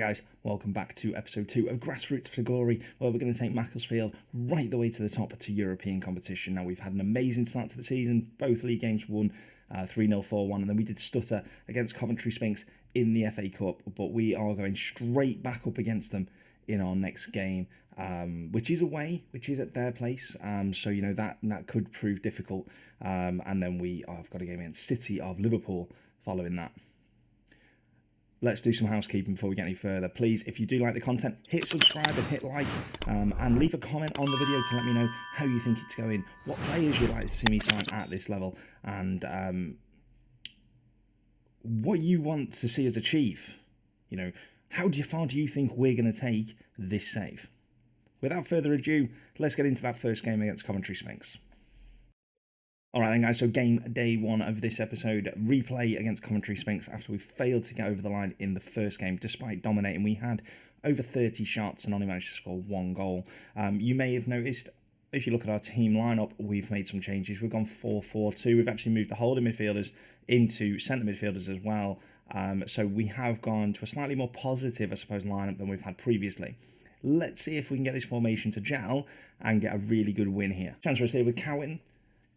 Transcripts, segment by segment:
guys, welcome back to episode 2 of Grassroots for Glory, where we're going to take Macclesfield right the way to the top to European competition. Now, we've had an amazing start to the season. Both league games won 3-0, 4-1, and then we did stutter against Coventry Sphinx in the FA Cup, but we are going straight back up against them in our next game, which is away, which is at their place, so you know that could prove difficult, and then we have got a game against City of Liverpool following that. Let's do some housekeeping before we get any further. Please, if you do like the content, hit subscribe and hit like, and leave a comment on the video to let me know how you think it's going, what players you'd like to see me sign at this level, and what you want to see us achieve. You know, how far do you think we're going to take this save? Without further ado, let's get into that first game against Coventry Sphinx. Alright then guys, so game day 1 of this episode, replay against Coventry Sphinx after we failed to get over the line in the first game. Despite dominating, we had over 30 shots and only managed to score 1 goal. You may have noticed, if you look at our team lineup, we've made some changes. We've gone 4-4-2. We've actually moved the holding midfielders into centre midfielders as well. So we have gone to a slightly more positive, I suppose, lineup than we've had previously. Let's see if we can get this formation to gel and get a really good win here. Chance for us here with Cowan.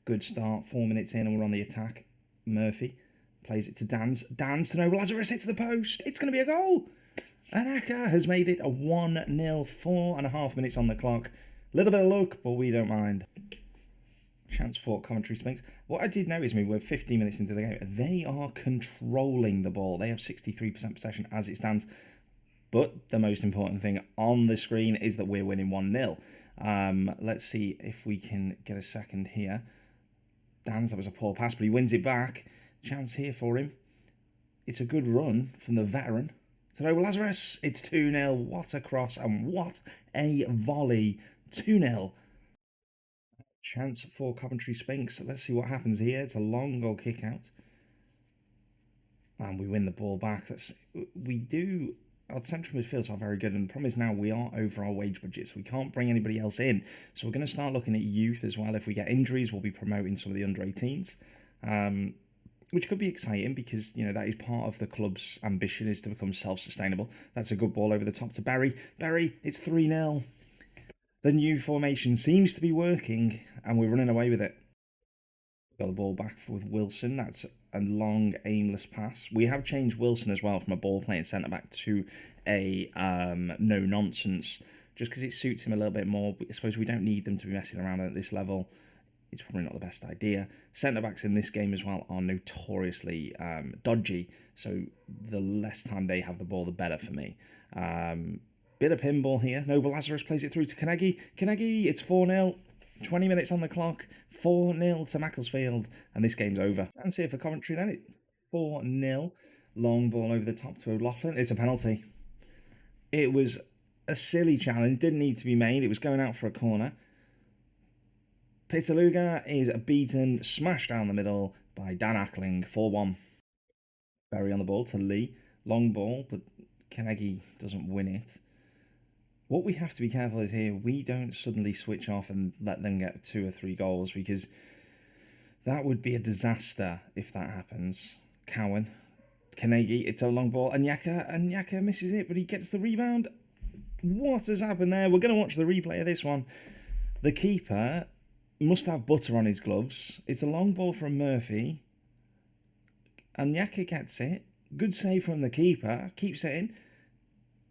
Good start, 4 minutes in and we're on the attack. Murphy plays it to Dans. Dans to Noble Lazarus, hits the post. It's going to be a goal. And Aka has made it a 1-0, 4.5 minutes on the clock. Little bit of luck, but we don't mind. Chance for Coventry Sphinx. What I did notice, we're 15 minutes into the game. They are controlling the ball. They have 63% possession as it stands. But the most important thing on the screen is that we're winning 1-0. Let's see if we can get a second here. Dan's, that was a poor pass, but he wins it back. Chance here for him. It's a good run from the veteran. To Noble Lazarus, it's 2-0. What a cross and what a volley. 2-0. Chance for Coventry Sphinx. Let's see what happens here. It's a long goal kick out. And we win the ball back. Our central midfields are very good, and the problem is now we are over our wage budget, so we can't bring anybody else in. So we're going to start looking at youth as well. If we get injuries, we'll be promoting some of the under-18s, which could be exciting because, you know, that is part of the club's ambition, is to become self-sustainable. That's a good ball over the top to Barry. Barry, it's 3-0. The new formation seems to be working, and we're running away with it. Got the ball back with Wilson. That's a long, aimless pass. We have changed Wilson as well from a ball-playing centre-back to a no-nonsense, just because it suits him a little bit more. I suppose we don't need them to be messing around at this level. It's probably not the best idea. Centre-backs in this game as well are notoriously dodgy, so the less time they have the ball, the better for me. Bit of pinball here. Noble Lazarus plays it through to Carnegie. Carnegie, it's 4-0. 20 minutes on the clock, 4-0 to Macclesfield, and this game's over. And see if for Coventry then, it's 4-0. Long ball over the top to O'Loughlin. It's a penalty. It was a silly challenge, didn't need to be made. It was going out for a corner. Pitaluga is beaten, smashed down the middle by Dan Ackling, 4-1. Berry on the ball to Lee. Long ball, but Carnegie doesn't win it. What we have to be careful is here, we don't suddenly switch off and let them get 2 or 3 goals, because that would be a disaster if that happens. Cowan, Carnegie, it's a long ball, and Nyaka misses it, but he gets the rebound. What has happened there? We're going to watch the replay of this one. The keeper must have butter on his gloves. It's a long ball from Murphy, and Nyaka gets it. Good save from the keeper, keeps it in.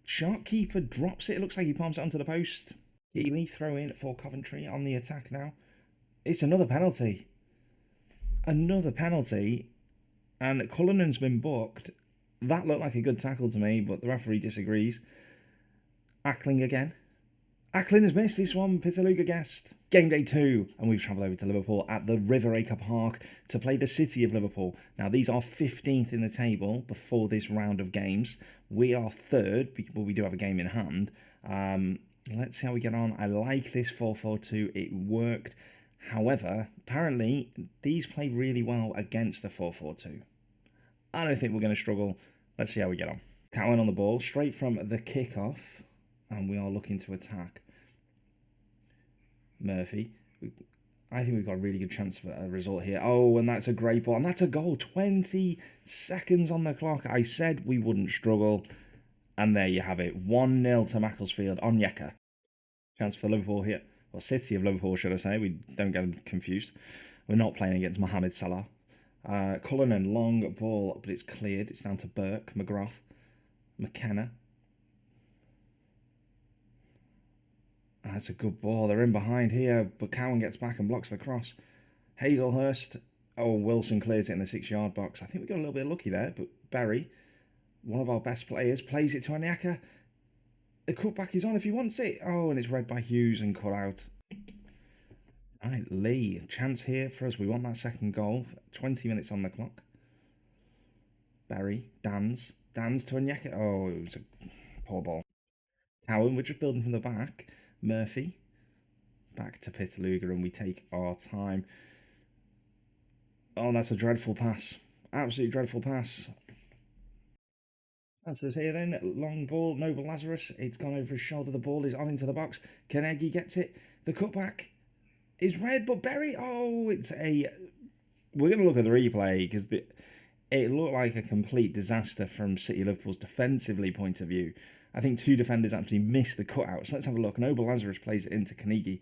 Shark keeper drops it. It looks like he palms it onto the post. Healy throw in for Coventry on the attack now. It's another penalty. Another penalty. And Cullinan's been booked. That looked like a good tackle to me, but the referee disagrees. Ackling again. Ackling has missed this one. Pitaluga guessed. Game day 2, and we've travelled over to Liverpool at the Riveracre Park to play the City of Liverpool. Now, these are 15th in the table before this round of games. We are 3rd, but we do have a game in hand. Let's see how we get on. I like this 4-4-2. It worked. However, apparently, these play really well against the 4-4-2. I don't think we're going to struggle. Let's see how we get on. Cowan on the ball, straight from the kickoff, and we are looking to attack. Murphy. I think we've got a really good chance for a result here. Oh, and that's a great ball. And that's a goal. 20 seconds on the clock. I said we wouldn't struggle. And there you have it. 1-0 to Macclesfield on Yeka. Chance for Liverpool here. Well, City of Liverpool, should I say. We don't get them confused. We're not playing against Mohamed Salah. Cullinan, long ball, but it's cleared. It's down to Burke, McGrath, McKenna. That's a good ball. They're in behind here, but Cowan gets back and blocks the cross. Hazelhurst. Oh, Wilson clears it in the 6-yard box. I think we got a little bit lucky there, but Berry, one of our best players, plays it to Onyeka. The cutback is on if he wants it. Oh, and it's read by Hughes and cut out. Right, Lee, chance here for us. We want that second goal. 20 minutes on the clock. Berry, Dans to Onyeka. Oh, it was a poor ball. Cowan, we're just building from the back. Murphy, back to Pitaluga, and we take our time. Oh, that's a dreadful pass. Absolutely dreadful pass. That's us here then. Long ball, Noble Lazarus. It's gone over his shoulder. The ball is on into the box. Carnegie gets it. The cutback is red, but Berry. Oh, it's a. We're going to look at the replay because it looked like a complete disaster from City Liverpool's defensively point of view. I think two defenders actually missed the cutout. So let's have a look. Noble Lazarus plays it into Carnegie.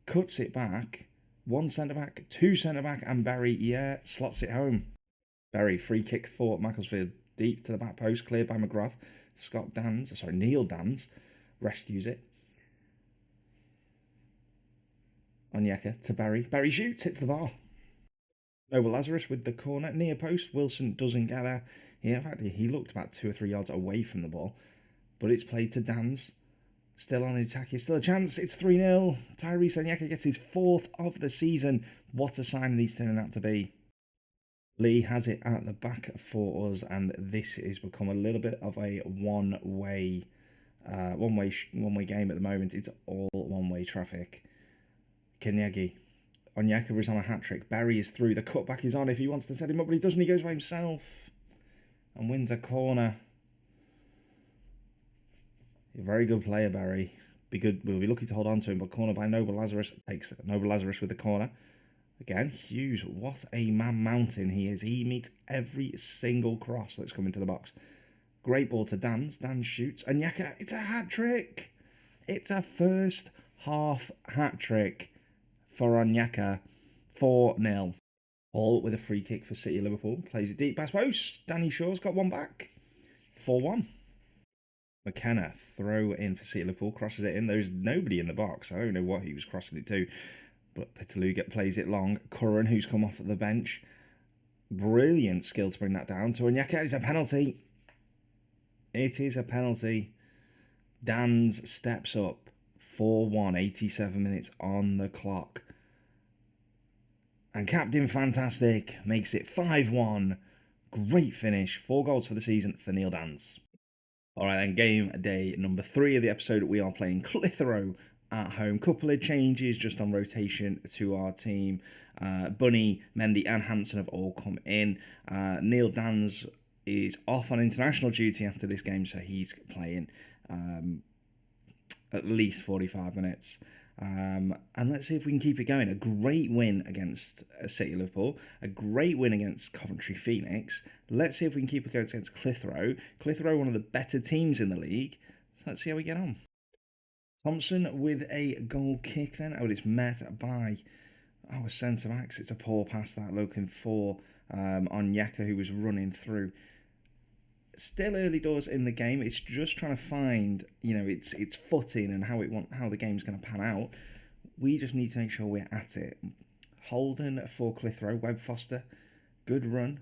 Cuts it back. One centre back, two centre back, and Berry, slots it home. Berry, free kick for Macclesfield. Deep to the back post, cleared by McGrath. Neil Dans rescues it. Onyeka to Berry. Berry shoots, hits the bar. Noble Lazarus with the corner. Near post, Wilson doesn't get there. In fact, he looked about 2 or 3 yards away from the ball. But it's played to Dans. Still on the attack here, still a chance. It's 3-0. Tyrese Onyeka gets his 4th of the season. What a signing he's turning out to be. Lee has it at the back for us, and this has become a little bit of a one-way game at the moment. It's all one-way traffic. Kenyagi. Onyeka is on a hat-trick. Berry is through. The cutback is on if he wants to set him up, but he doesn't. He goes by himself and wins a corner. A very good player, Berry. We'll be lucky to hold on to him, but corner by Noble Lazarus. Takes it. Noble Lazarus with the corner. Again, Hughes, what a man mountain he is. He meets every single cross that's come into the box. Great ball to Dans. Dans shoots. Onyeka, it's a hat-trick. It's a first half hat-trick for Onyeka. 4-0. Hall with a free kick for City Liverpool. Plays it deep past post. Danny Shaw's got one back. 4-1. McKenna, throw in for City Liverpool. Crosses it in. There's nobody in the box. I don't know what he was crossing it to. But Pitaluga plays it long. Curran, who's come off at the bench. Brilliant skill to bring that down to Onyeka. It's a penalty. It is a penalty. Dans steps up. 4-1, 87 minutes on the clock. And Captain Fantastic makes it 5-1. Great finish. 4 goals for the season for Neil Dans. All right, then, game day number 3 of the episode. We are playing Clitheroe at home. Couple of changes just on rotation to our team. Bunny, Mendy and Hansen have all come in. Neil Dans is off on international duty after this game, so he's playing at least 45 minutes. And let's see if we can keep it going. A great win against City Liverpool. A great win against Coventry Phoenix. Let's see if we can keep it going against Clitheroe. Clitheroe, one of the better teams in the league. So let's see how we get on. Thompson with a goal kick then. Oh, it's met by our centre-backs. It's a poor pass that, looking for Onyeka, who was running through. Still early doors in the game. It's just trying to find, its footing and how the game's going to pan out. We just need to make sure we're at it. Holden for Clitheroe. Webb Foster, good run.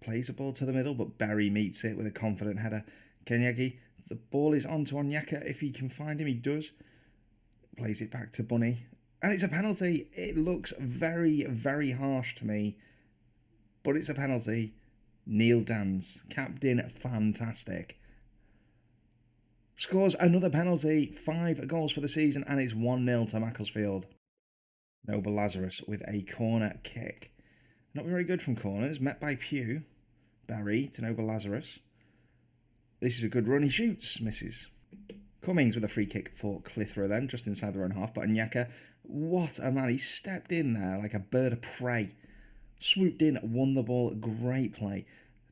Plays the ball to the middle, but Berry meets it with a confident header. Kenyagi. The ball is on to Onyeka. If he can find him, he does. Plays it back to Bunny. And it's a penalty. It looks very, very harsh to me. But it's a penalty. Neil Dans, Captain Fantastic, scores another penalty. 5 goals for the season, and it's 1-0 to Macclesfield. Noble Lazarus with a corner kick. Not very good from corners. Met by Pugh. Barry to Noble Lazarus. This is a good run. He shoots. Misses. Cummings with a free kick for Clitheroe then, just inside their own half. But Onyeka, what a man. He stepped in there like a bird of prey. Swooped in, won the ball. Great play.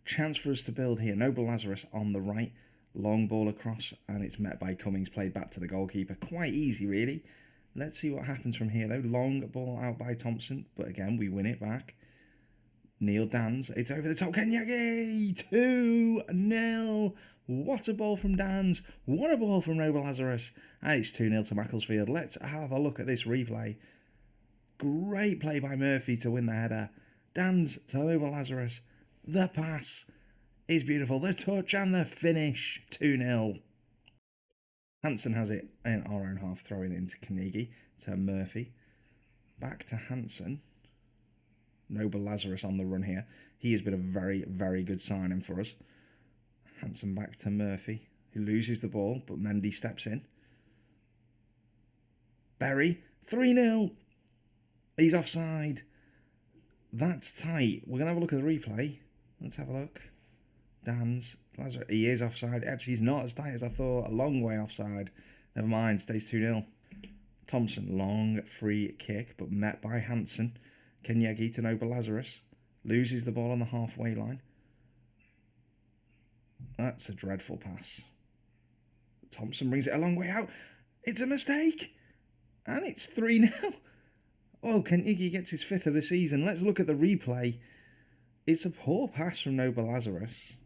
Chance for us to build here. Noble Lazarus on the right. Long ball across, and it's met by Cummings, played back to the goalkeeper. Quite easy, really. Let's see what happens from here, though. Long ball out by Thompson, but again, we win it back. Neil Dans, it's over the top. Kenyagi! 2-0. What a ball from Dans. What a ball from Noble Lazarus. And it's 2-0 to Macclesfield. Let's have a look at this replay. Great play by Murphy to win the header. Dans to Noble Lazarus. The pass is beautiful. The touch and the finish. 2-0. Hansen has it in our own half, throwing it into Carnegie to Murphy. Back to Hansen. Noble Lazarus on the run here. He has been a very, very good signing for us. Hansen back to Murphy, who loses the ball, but Mendy steps in. Berry, 3-0. He's offside. That's tight. We're going to have a look at the replay. Let's have a look. Dan's Lazarus. He is offside. Actually, he's not as tight as I thought. A long way offside. Never mind. Stays 2-0. Thompson, long free kick, but met by Hansen. Kenyagi to Noble Lazarus. Loses the ball on the halfway line. That's a dreadful pass. Thompson brings it a long way out. It's a mistake. And it's 3-0. Oh, Kenyagi gets his 5th of the season. Let's look at the replay. It's a poor pass from Noble Lazarus.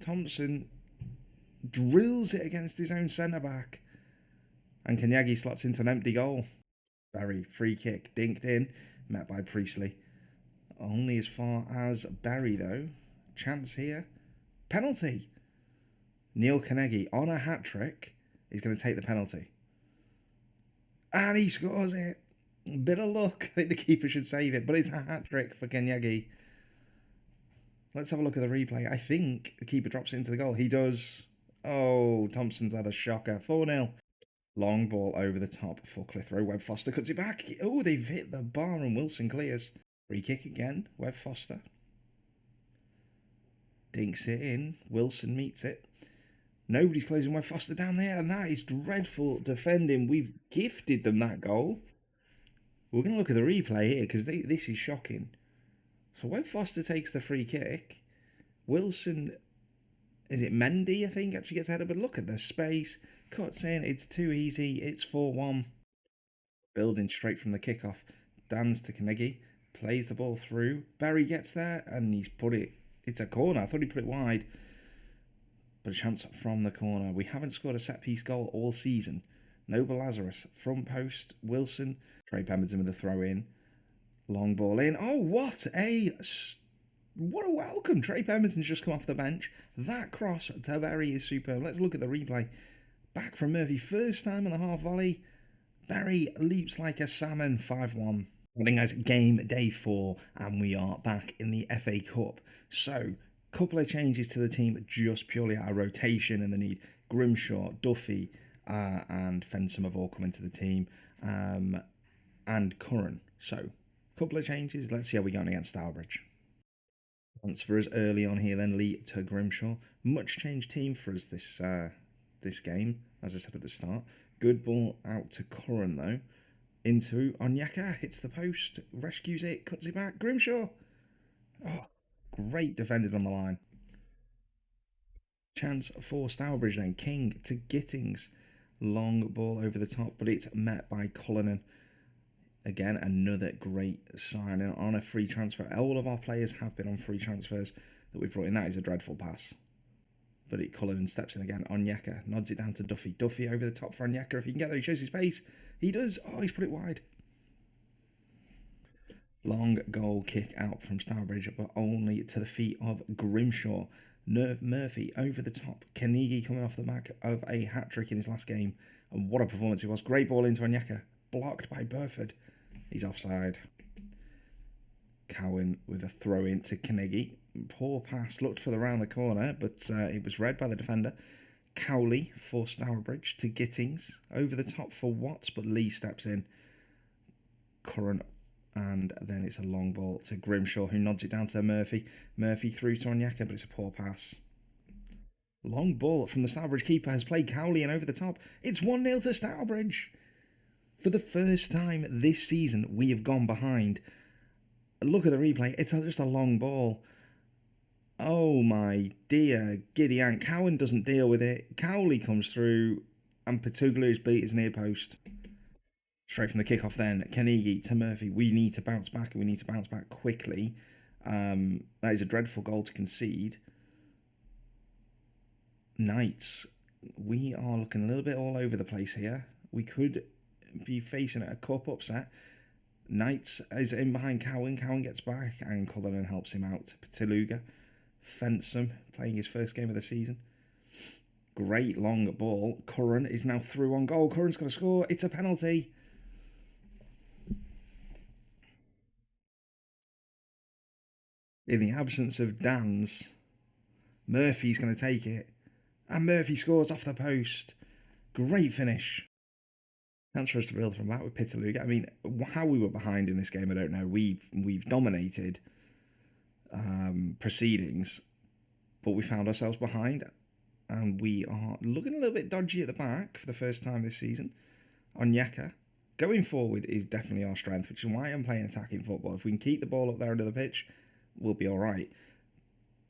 Thompson drills it against his own centre-back. And Kenyagi slots into an empty goal. Barry, free kick, dinked in, met by Priestley. Only as far as Barry, though. Chance here. Penalty. Neil Carnegie, on a hat-trick, is going to take the penalty. And he scores it. Bit of luck. I think the keeper should save it, but it's a hat-trick for Kenyagi. Let's have a look at the replay. I think the keeper drops it into the goal. He does. Oh, Thompson's had a shocker. 4-0. Long ball over the top for Clitheroe. Webb Foster cuts it back. Oh, they've hit the bar and Wilson clears. Free kick again. Webb Foster. Dinks it in. Wilson meets it. Nobody's closing Webb Foster down there, and that is dreadful defending. We've gifted them that goal. We're going to look at the replay here because this is shocking. So Webb Foster takes the free kick. Wilson, is it Mendy, I think, actually gets ahead of it. But look at the space. Cuts in. It's too easy. It's 4-1. Building straight from the kickoff. Dans to Carnegie. Plays the ball through. Barry gets there and he's put it. It's a corner. I thought he put it wide. But a chance from the corner. We haven't scored a set-piece goal all season. Noble Lazarus. Front post. Wilson. Trey Pemberton with a throw in. Long ball in. Oh, what a welcome. Trey Pemberton's just come off the bench. That cross to Barry is superb. Let's look at the replay. Back from Murphy. First time in the half volley. Barry leaps like a salmon. 5-1. Guys, game day 4, and we are back in the FA Cup. So, couple of changes to the team just purely out of rotation, and they need Grimshaw, Duffy, and Fensom have all come into the team, and Curran. So, couple of changes. Let's see how we go against Stourbridge. Transfers early on here, then Lee to Grimshaw. Much changed team for us this game, as I said at the start. Good ball out to Curran though. Into Onyeka, hits the post, rescues it, cuts it back. Grimshaw. Oh, great defended on the line. Chance for Stourbridge then. King to Gittings. Long ball over the top, but it's met by Cullinan. Again, another great signing on a free transfer. All of our players have been on free transfers that we've brought in. That is a dreadful pass. But Cullinan steps in again. Onyeka nods it down to Duffy. Duffy over the top for Onyeka. If he can get there, he shows his pace. He does. Oh, he's put it wide. Long goal kick out from Stourbridge, but only to the feet of Grimshaw. Murphy over the top. Carnegie coming off the back of a hat-trick in his last game. And what a performance it was. Great ball into Onyeka. Blocked by Burford. He's offside. Cowan with a throw in to Carnegie. Poor pass. Looked for the round the corner, but it was read by the defender. Cowley for Stourbridge to Gittings. Over the top for Watts, but Lee steps in. Curran. And then it's a long ball to Grimshaw, who nods it down to Murphy. Murphy through to Onyeka, but it's a poor pass. Long ball from the Stourbridge keeper has played Cowley and over the top. It's 1-0 to Stourbridge. For the first time this season, we have gone behind. Look at the replay. It's just a long ball. Oh my dear, Gideon. Cowan doesn't deal with it. Cowley comes through, and Petuglu's beat his near post. Straight from the kickoff then, Carnegie to Murphy. We need to bounce back, and we need to bounce back quickly. That is a dreadful goal to concede. Knights, we are looking a little bit all over the place here. We could be facing a cup upset. Knights is in behind Cowan. Cowan gets back, and Cullinan helps him out. Peteluga, Fensom, playing his first game of the season. Great long ball. Curran is now through on goal. Curran's going to score. It's a penalty. In the absence of Dan's, Murphy's going to take it. And Murphy scores off the post. Great finish. Chance for us to build from that with Peteluga. I mean, how we were behind in this game, I don't know. We've dominated proceedings, but we found ourselves behind, and we are looking a little bit dodgy at the back for the first time this season. Onyeka, going forward is definitely our strength, which is why I'm playing attacking football. If we can keep the ball up there under the pitch, we'll be all right.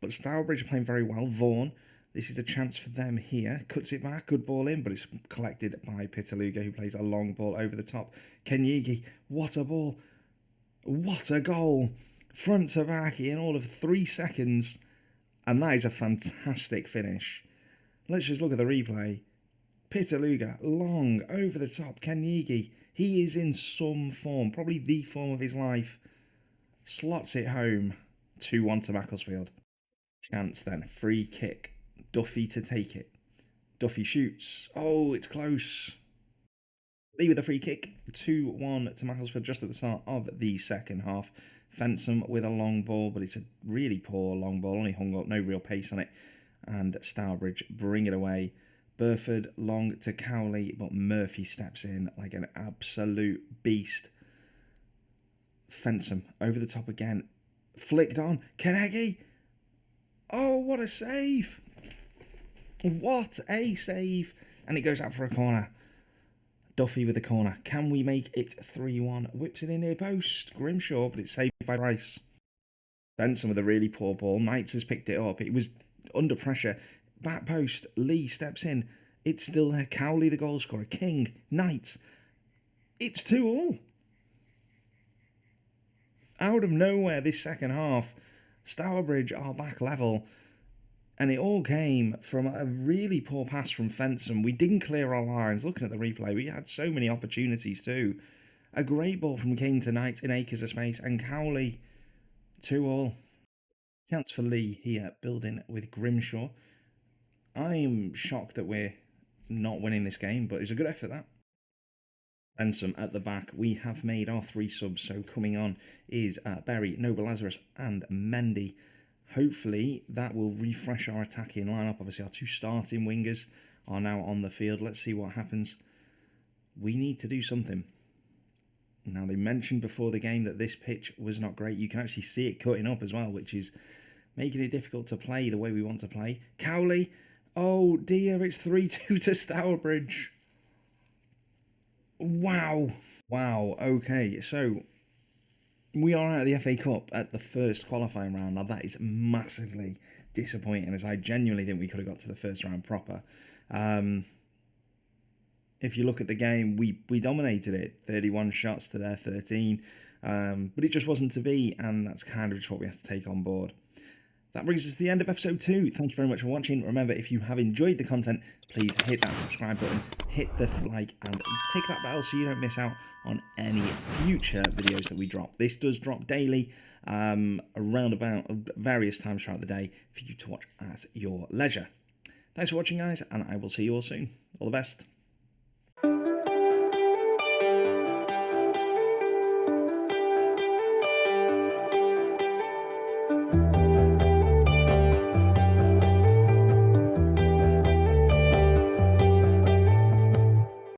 But Stourbridge are playing very well. Vaughan, this is a chance for them here. Cuts it back, good ball in, but it's collected by Peteluga, who plays a long ball over the top. Kenyigi, what a ball. What a goal. Front to back in all of 3 seconds. And that is a fantastic finish. Let's just look at the replay. Peteluga, long, over the top. Kenyigi, he is in some form, probably the form of his life. Slots it home. 2-1 to Macclesfield. Chance then, free kick. Duffy to take it. Duffy shoots. Oh, it's close. Lee with a free kick. 2-1 to Macclesfield just at the start of the second half. Fensom with a long ball, but it's a really poor long ball. Only hung up, no real pace on it. And Stourbridge bring it away. Burford long to Cowley, but Murphy steps in like an absolute beast. Fensom over the top again. Flicked on. Carnegie. Oh, what a save. What a save. And it goes out for a corner. Duffy with the corner. Can we make it 3-1? Whips it in near post. Grimshaw, but it's saved by Rice. Benson with a really poor ball. Knights has picked it up. It was under pressure. Back post. Lee steps in. It's still there. Cowley, the goal scorer. King. Knights. It's 2-2. Out of nowhere this second half, Stourbridge are back level. And it all came from a really poor pass from Fensom. We didn't clear our lines. Looking at the replay, we had so many opportunities too. A great ball from King to Knights in acres of space. And Cowley, 2-2. Chance for Lee here, building with Grimshaw. I'm shocked that we're not winning this game, but it's a good effort, that. Fensom at the back. We have made our 3 subs, so coming on is Berry, Noble Lazarus and Mendy. Hopefully that will refresh our attacking lineup. Obviously our 2 starting wingers are now on the field. Let's see what happens. We need to do something. Now, they mentioned before the game that this pitch was not great. You can actually see it cutting up as well, which is making it difficult to play the way we want to play. Cowley. Oh dear, it's 3-2 to Stourbridge. Wow. Wow, okay, so we are out of the FA Cup at the first qualifying round. Now, that is massively disappointing, as I genuinely think we could have got to the first round proper. If you look at the game, we dominated it. 31 shots to their 13. But it just wasn't to be, and that's kind of just what we have to take on board. That brings us to the end of episode 2. Thank you very much for watching. Remember, if you have enjoyed the content, please hit that subscribe button, hit the like, and tick that bell so you don't miss out on any future videos that we drop. This does drop daily, around about various times throughout the day for you to watch at your leisure. Thanks for watching, guys, and I will see you all soon. All the best.